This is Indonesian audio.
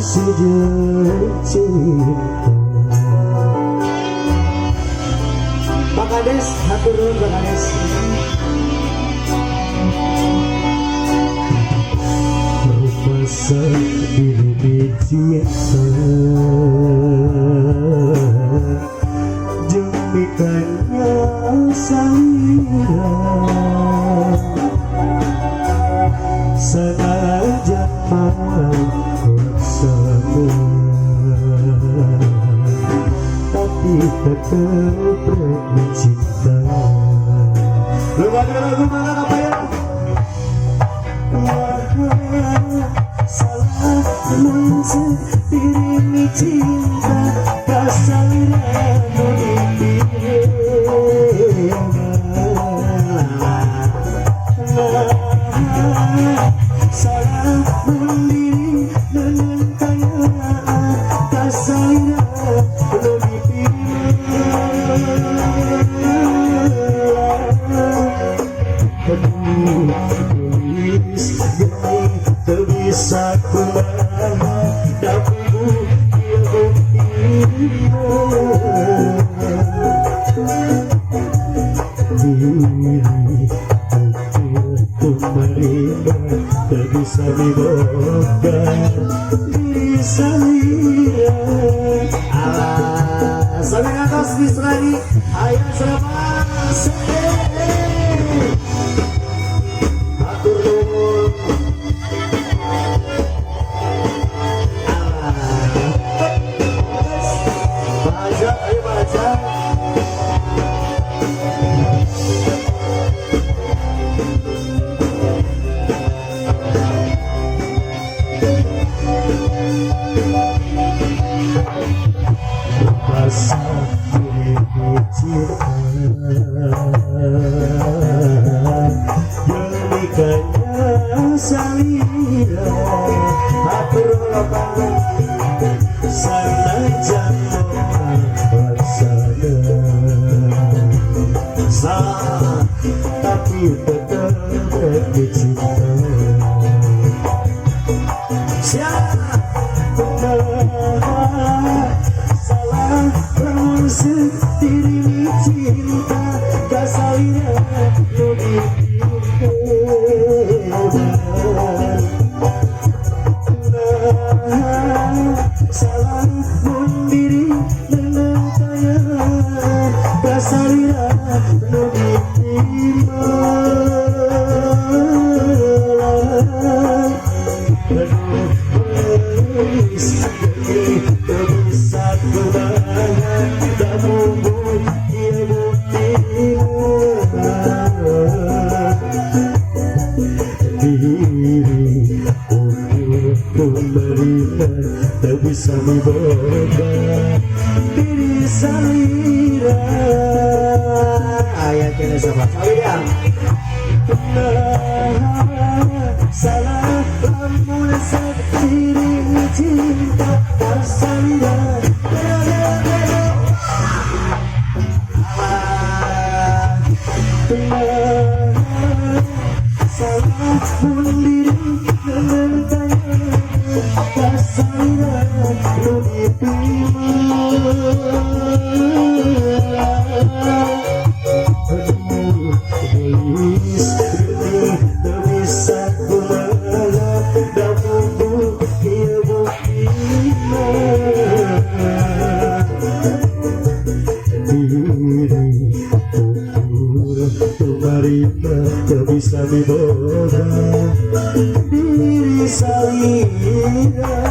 sujud cinta. Pak Kades, hatur nuhun Pak Kades. Merupasa diri cinta jembikannya salira senajan bersama tapi tetap mencinta. Lupa lagu mana apa ya? Salah diri cinta kasarnya salah diri dengan kaya kasarnya bisa kemana dapurku dia tak bisa diboga bisa lihat sampai atas bis lagi ayo selamat atur nuhun. Rasa diri cinta jadikannya salira atur lapangan sanajan laksana salah tapi tetap cinta. Siapa salah langsung diri cinta kasalina salah diri dengan kaya kasalina tak bisa diboga diri salira ayatnya sahabat kalian salah lamun diri cinta salira salah diri dengan kaya kasarnya tak bisa diboga diri salira.